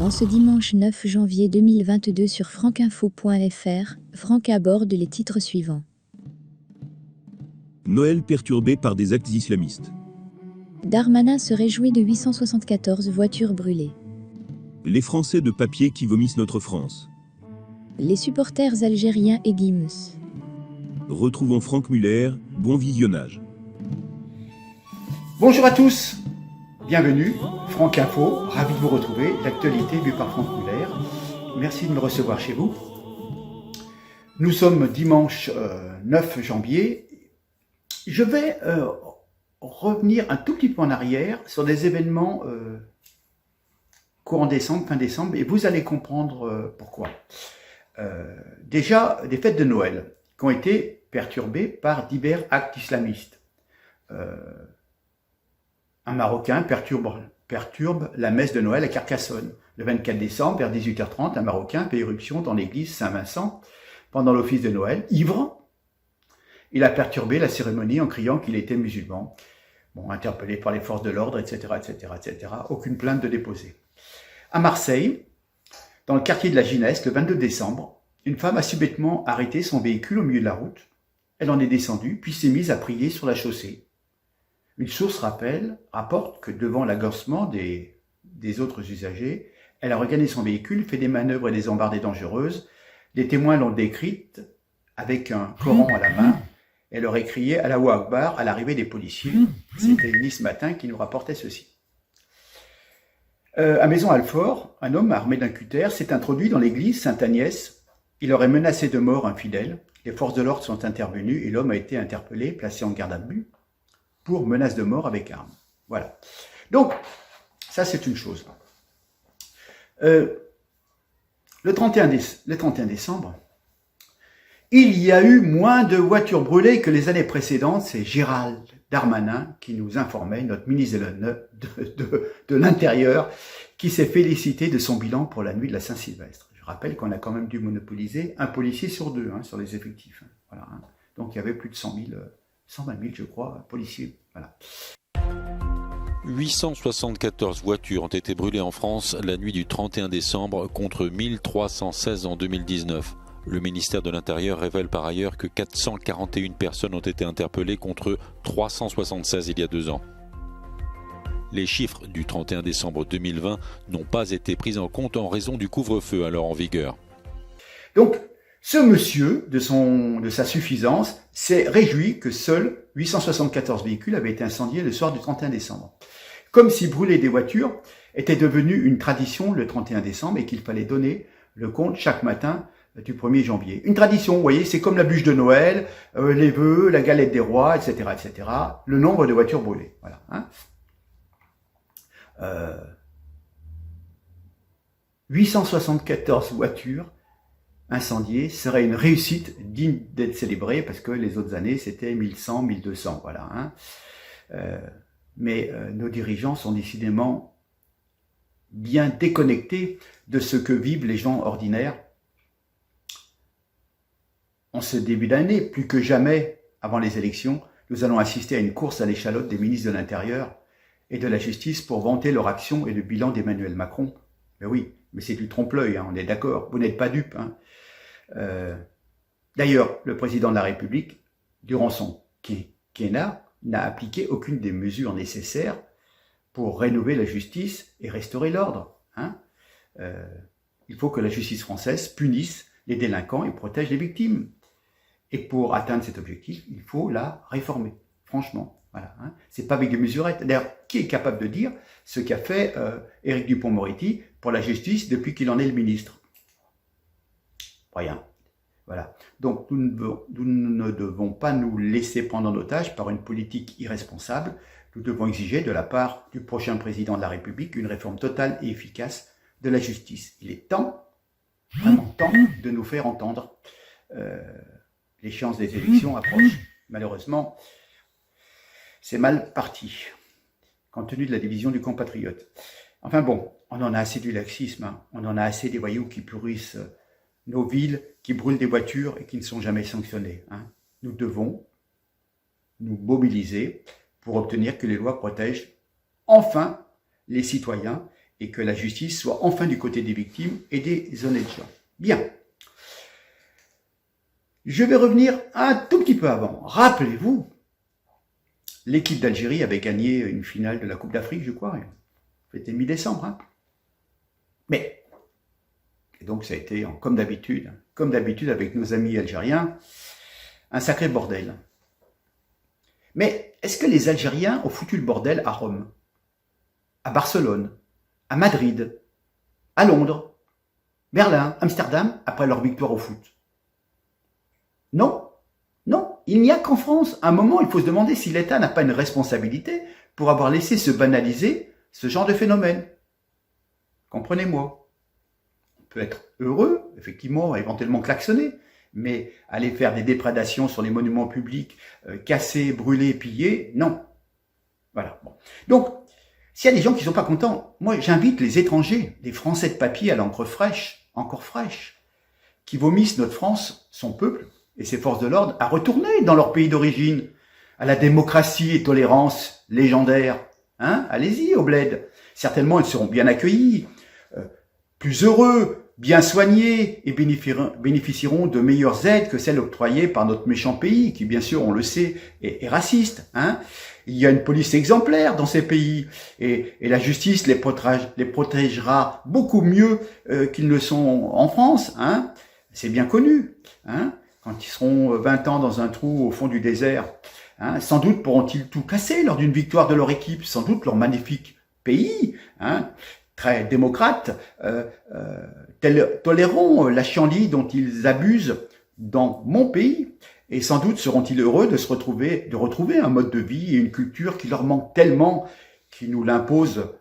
En ce dimanche 9 janvier 2022 sur francinfo.fr, Franck aborde les titres suivants. Noël perturbé par des actes islamistes. Darmanin se réjouit de 874 voitures brûlées. Les Français de papier qui vomissent notre France. Les supporters algériens et Guimus. Retrouvons Franck Muller, bon visionnage. Bonjour à tous, bienvenue, Franck Info, ravi de vous retrouver, l'actualité vue par Franck Muller. Merci de me recevoir chez vous. Nous sommes dimanche 9 janvier. Je vais revenir un tout petit peu en arrière sur des événements courant décembre, fin décembre, et vous allez comprendre pourquoi. Déjà, des fêtes de Noël qui ont été perturbées par divers actes islamistes. Un Marocain perturbe la messe de Noël à Carcassonne. Le 24 décembre, vers 18h30, un Marocain fait irruption dans l'église Saint-Vincent pendant l'office de Noël, ivre. Il a perturbé la cérémonie en criant qu'il était musulman. Bon, interpellé par les forces de l'ordre, etc., etc., etc. Aucune plainte de déposée. À Marseille, dans le quartier de la Gineste, le 22 décembre, une femme a subitement arrêté son véhicule au milieu de la route. Elle en est descendue, puis s'est mise à prier sur la chaussée. Une source rapporte que devant l'agacement des autres usagers, elle a regagné son véhicule, fait des manœuvres et des embardées dangereuses. Des témoins l'ont décrite avec un Coran à la main. Elle aurait crié « Allahu Akbar » à l'arrivée des policiers. C'était Nice Matin qui nous rapportait ceci. À Maison-Alfort, un homme armé d'un cutter s'est introduit dans l'église Sainte-Agnès. Il aurait menacé de mort un fidèle. Les forces de l'ordre sont intervenues et l'homme a été interpellé, placé en garde à vue pour menace de mort avec arme. Voilà. Donc, ça c'est une chose. Le 31 décembre, il y a eu moins de voitures brûlées que les années précédentes. C'est Gérald Darmanin qui nous informait, notre ministre de l'Intérieur, qui s'est félicité de son bilan pour la nuit de la Saint-Sylvestre. Je rappelle qu'on a quand même dû monopoliser un policier sur deux sur les effectifs. Voilà, Donc il y avait plus de 120 000, je crois, policiers. Voilà. 874 voitures ont été brûlées en France la nuit du 31 décembre contre 1316 en 2019. Le ministère de l'Intérieur révèle par ailleurs que 441 personnes ont été interpellées contre 376 il y a 2 ans. Les chiffres du 31 décembre 2020 n'ont pas été pris en compte en raison du couvre-feu alors en vigueur. Donc, ce monsieur, de sa suffisance, s'est réjoui que seuls 874 véhicules avaient été incendiés le soir du 31 décembre. Comme si brûler des voitures était devenu une tradition le 31 décembre et qu'il fallait donner le compte chaque matin du 1er janvier. Une tradition, vous voyez, c'est comme la bûche de Noël, les vœux, la galette des rois, etc., etc. Le nombre de voitures brûlées. Voilà. 874 voitures incendiées serait une réussite digne d'être célébrée parce que les autres années c'était 1100, 1200, voilà. Mais nos dirigeants sont décidément bien déconnectés de ce que vivent les gens ordinaires. En ce début d'année, plus que jamais avant les élections, nous allons assister à une course à l'échalote des ministres de l'Intérieur et de la Justice pour vanter leur action et le bilan d'Emmanuel Macron. Mais oui, mais c'est du trompe-l'œil, on est d'accord, vous n'êtes pas dupes. D'ailleurs, le président de la République, durant son quinquennat, n'a appliqué aucune des mesures nécessaires pour rénover la justice et restaurer l'ordre. Il faut que la justice française punisse les délinquants et protège les victimes. Et pour atteindre cet objectif, il faut la réformer, franchement. Voilà, C'est pas avec des mesurettes. D'ailleurs, qui est capable de dire ce qu'a fait Éric Dupond-Moretti pour la justice depuis qu'il en est le ministre? Rien. Voilà. Donc, nous ne devons pas nous laisser prendre en otage par une politique irresponsable. Nous devons exiger de la part du prochain président de la République une réforme totale et efficace de la justice. Il est temps, vraiment temps, de nous faire entendre. L'échéance des élections approche. Malheureusement, c'est mal parti, compte tenu de la division du compatriote. Enfin bon, on en a assez du laxisme, on en a assez des voyous qui pourrissent nos villes, qui brûlent des voitures et qui ne sont jamais sanctionnés. Nous devons nous mobiliser pour obtenir que les lois protègent enfin les citoyens et que la justice soit enfin du côté des victimes et des honnêtes gens. Bien. Je vais revenir un tout petit peu avant. Rappelez-vous, l'équipe d'Algérie avait gagné une finale de la Coupe d'Afrique, je crois. C'était mi-décembre. Hein. Mais, et donc ça a été, comme d'habitude avec nos amis algériens, un sacré bordel. Mais est-ce que les Algériens ont foutu le bordel à Rome, à Barcelone, à Madrid, à Londres, Berlin, Amsterdam, après leur victoire au foot? Non, non, il n'y a qu'en France. À un moment, il faut se demander si l'État n'a pas une responsabilité pour avoir laissé se banaliser ce genre de phénomène. Comprenez-moi. On peut être heureux, effectivement, éventuellement klaxonner, mais aller faire des déprédations sur les monuments publics, casser, brûler, piller, non. Voilà. Bon. Donc, s'il y a des gens qui ne sont pas contents, moi j'invite les étrangers, les Français de papier à l'encre fraîche, encore fraîche, qui vomissent notre France, son peuple et ses forces de l'ordre, à retourner dans leur pays d'origine, à la démocratie et tolérance légendaire. Hein? Allez-y au bled. Certainement, ils seront bien accueillis, plus heureux, bien soignés et bénéficieront de meilleures aides que celles octroyées par notre méchant pays, qui bien sûr, on le sait, est raciste. Hein? Il y a une police exemplaire dans ces pays et la justice les protégera beaucoup mieux qu'ils ne le sont en France. Hein? C'est bien connu. Hein? Quand ils seront 20 ans dans un trou au fond du désert, hein, sans doute pourront-ils tout casser lors d'une victoire de leur équipe, sans doute leur magnifique pays, hein, très démocrate, toléreront la chienlit dont ils abusent dans mon pays, et sans doute seront-ils heureux de retrouver un mode de vie et une culture qui leur manque tellement, qui nous l'impose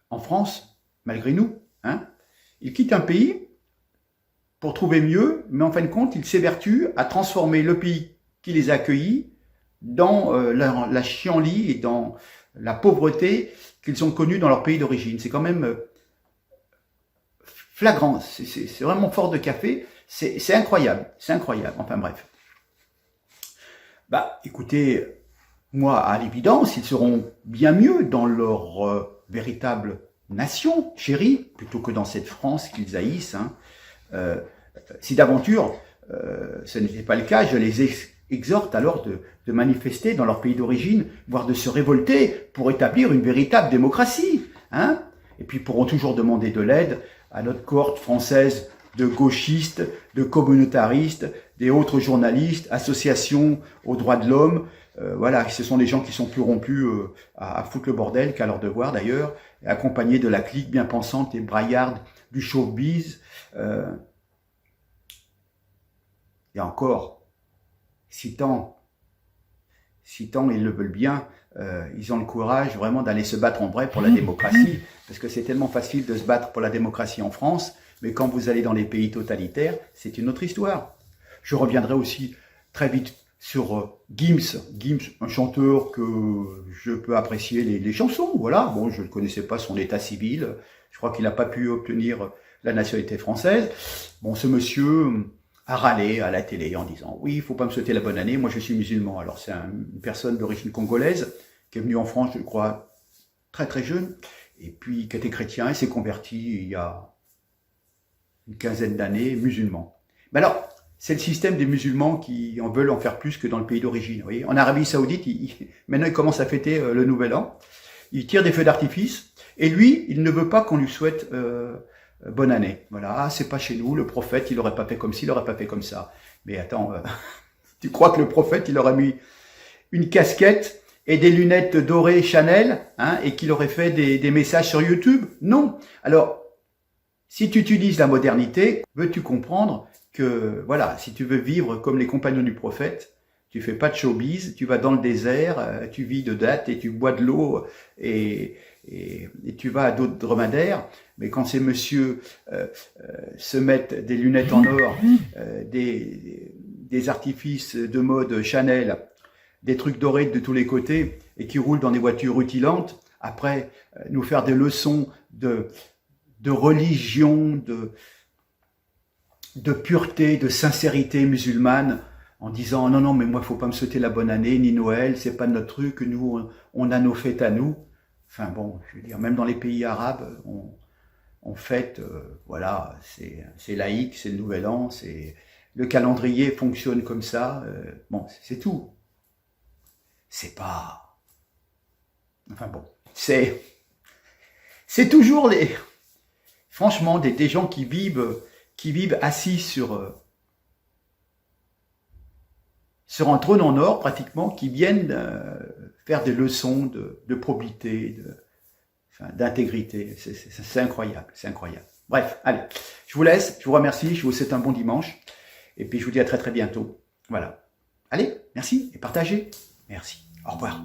en France, malgré nous. Hein. Ils quittent un pays pour trouver mieux, mais en fin de compte, ils s'évertuent à transformer le pays qui les a accueillis dans la chienlit et dans la pauvreté qu'ils ont connue dans leur pays d'origine. C'est quand même flagrant, c'est vraiment fort de café, c'est incroyable, enfin bref. Bah, écoutez, moi, à l'évidence, ils seront bien mieux dans leur véritable nation chérie, plutôt que dans cette France qu'ils haïssent. Hein. Si d'aventure, ce n'était pas le cas, je les exhorte alors de manifester dans leur pays d'origine, voire de se révolter pour établir une véritable démocratie. Hein. Et puis ils pourront toujours demander de l'aide à notre cohorte française de gauchistes, de communautaristes, des autres journalistes, associations aux droits de l'homme. Voilà, ce sont des gens qui sont plus rompus à foutre le bordel qu'à leur devoir d'ailleurs, accompagnés de la clique bien pensante et braillarde du showbiz. Et encore, si tant ils le veulent bien, ils ont le courage vraiment d'aller se battre en vrai pour la démocratie, parce que c'est tellement facile de se battre pour la démocratie en France, mais quand vous allez dans les pays totalitaires, c'est une autre histoire. Je reviendrai aussi très vite sur Gims, un chanteur que je peux apprécier les chansons, voilà. Bon, je ne connaissais pas son état civil, je crois qu'il n'a pas pu obtenir la nationalité française. Bon, ce monsieur a râlé à la télé en disant « Oui, il ne faut pas me souhaiter la bonne année, moi je suis musulman ». Alors c'est une personne d'origine congolaise qui est venue en France, je crois, très très jeune, et puis qui était chrétien et s'est converti il y a une quinzaine d'années, musulman. Mais alors, c'est le système des musulmans qui en veulent en faire plus que dans le pays d'origine. Vous voyez, en Arabie Saoudite, maintenant ils commencent à fêter le Nouvel An, ils tirent des feux d'artifice, et lui, il ne veut pas qu'on lui souhaite bonne année. Voilà, c'est pas chez nous, le prophète, il aurait pas fait comme ci, il aurait pas fait comme ça. Mais attends, tu crois que le prophète, il aurait mis une casquette et des lunettes dorées Chanel, hein, et qu'il aurait fait des messages sur YouTube? Non. Alors, si tu utilises la modernité, veux-tu comprendre que, voilà, si tu veux vivre comme les compagnons du prophète, tu fais pas de showbiz, tu vas dans le désert, tu vis de dattes et tu bois de l'eau et tu vas à d'autres dromadaires. Mais quand ces messieurs se mettent des lunettes en or, des artifices de mode Chanel, des trucs dorés de tous les côtés et qui roulent dans des voitures rutilantes, après nous faire des leçons de religion, de pureté, de sincérité musulmane, en disant non, non, mais moi, il faut pas me souhaiter la bonne année, ni Noël, c'est pas notre truc, nous, on a nos fêtes à nous. Enfin bon, je veux dire, même dans les pays arabes, on fête, voilà, c'est laïque, c'est le Nouvel An, le calendrier fonctionne comme ça. Bon, c'est tout. C'est pas... Enfin bon, c'est toujours franchement, des gens qui vivent assis sur un trône en or, pratiquement, qui viennent faire des leçons de probité, d'intégrité. C'est incroyable, c'est incroyable. Bref, allez, je vous laisse, je vous remercie, je vous souhaite un bon dimanche, et puis je vous dis à très très bientôt. Voilà. Allez, merci, et partagez. Merci. Au revoir.